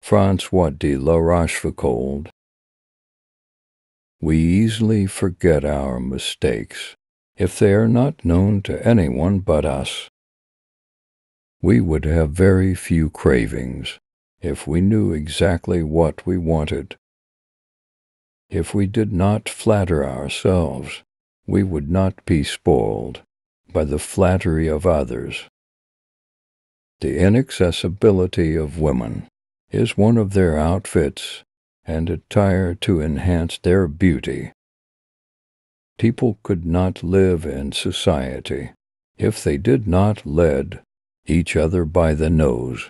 Francois de La Rochefoucauld. We easily forget our mistakes if they are not known to anyone but us. We would have very few cravings if we knew exactly what we wanted. If we did not flatter ourselves, we would not be spoiled by the flattery of others. The inaccessibility of women is one of their outfits and attire to enhance their beauty. People could not live in society if they did not lead each other by the nose.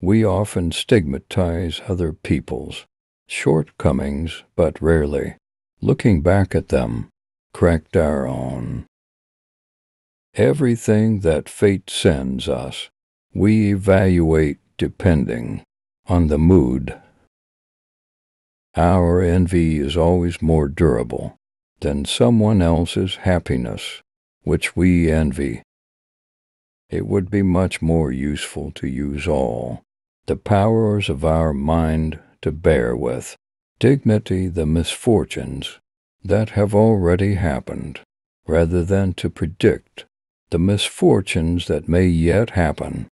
We often stigmatize other people's shortcomings, but rarely, looking back at them, correct our own. Everything that fate sends us, we evaluate depending on the mood. Our envy is always more durable than someone else's happiness, which we envy. It would be much more useful to use all the powers of our mind to bear with dignity the misfortunes that have already happened, rather than to predict the misfortunes that may yet happen.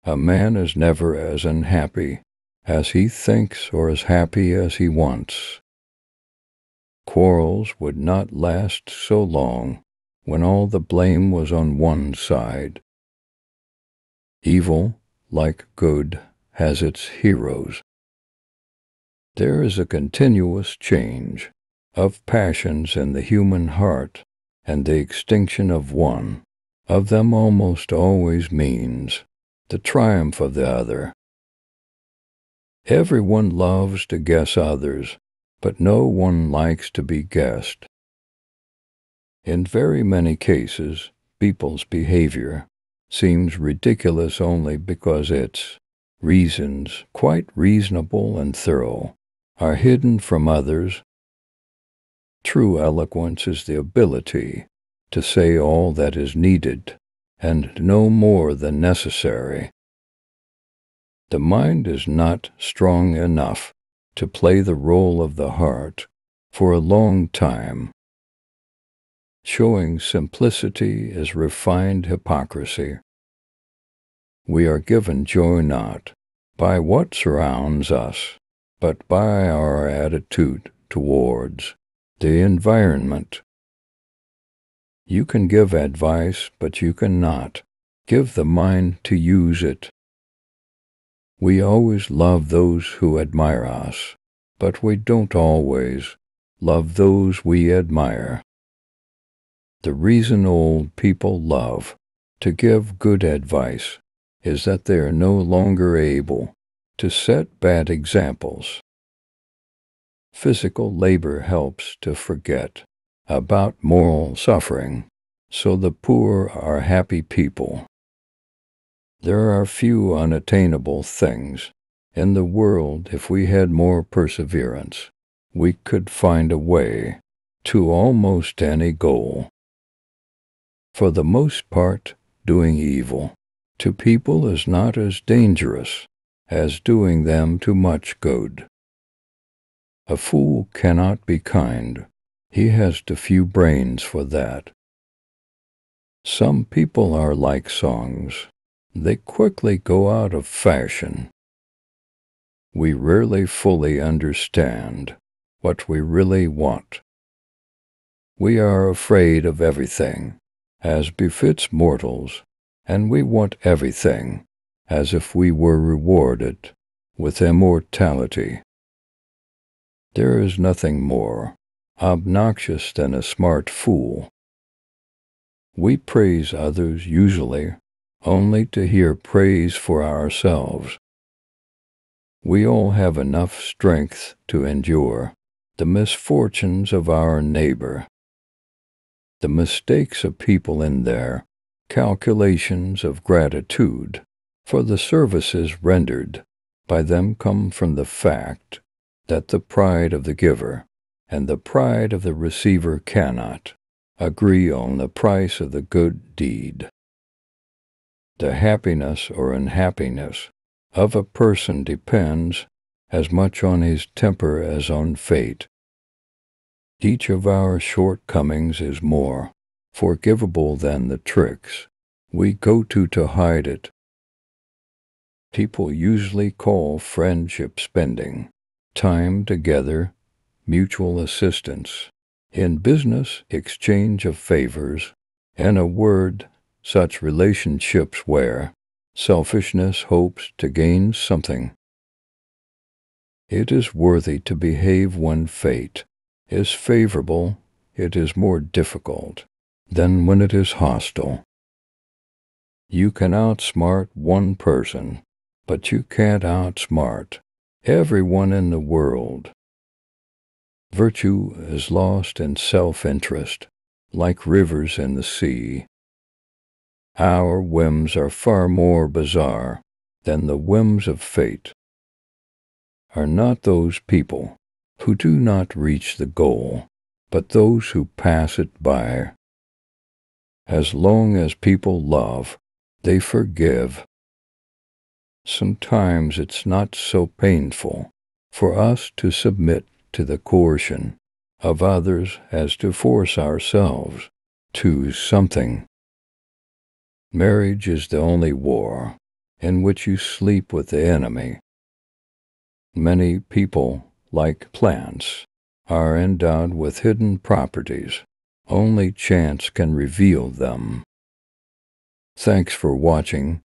A man is never as unhappy as he thinks or as happy as he wants. Quarrels would not last so long when all the blame was on one side. Evil, like good, has its heroes. There is a continuous change of passions in the human heart, and the extinction of one of them almost always means the triumph of the other. Everyone loves to guess others, but no one likes to be guessed. In very many cases, people's behavior seems ridiculous only because its reasons, quite reasonable and thorough, are hidden from others. True eloquence is the ability to say all that is needed and no more than necessary. The mind is not strong enough to play the role of the heart for a long time. Showing simplicity is refined hypocrisy. We are given joy not by what surrounds us, but by our attitude towards the environment. You can give advice, but you cannot give the mind to use it. We always love those who admire us, but we don't always love those we admire. The reason old people love to give good advice is that they are no longer able to set bad examples. Physical labor helps to forget about moral suffering, so the poor are happy people. There are few unattainable things in the world. If we had more perseverance, we could find a way to almost any goal. For the most part, doing evil to people is not as dangerous as doing them too much good. A fool cannot be kind. He has too few brains for that. Some people are like songs. They quickly go out of fashion. We rarely fully understand what we really want. We are afraid of everything, as befits mortals, and we want everything as if we were rewarded with immortality. There is nothing more obnoxious than a smart fool. We praise others usually only to hear praise for ourselves. We all have enough strength to endure the misfortunes of our neighbor. The mistakes of people in their calculations of gratitude for the services rendered by them come from the fact that the pride of the giver and the pride of the receiver cannot agree on the price of the good deed. The happiness or unhappiness of a person depends as much on his temper as on fate. Each of our shortcomings is more forgivable than the tricks we go to hide it. People usually call friendship spending time together, mutual assistance, in business exchange of favors, and a word, such relationships where selfishness hopes to gain something. It is worthy to behave when fate is favorable. It is more difficult than when it is hostile. You can outsmart one person, but you can't outsmart everyone in the world. Virtue is lost in self-interest, like rivers in the sea. Our whims are far more bizarre than the whims of fate. Are not those people who do not reach the goal, but those who pass it by. As long as people love, they forgive. Sometimes it's not so painful for us to submit to the coercion of others as to force ourselves to something. Marriage is the only war in which you sleep with the enemy. Many people, like plants, are endowed with hidden properties. Only chance can reveal them. Thanks for watching.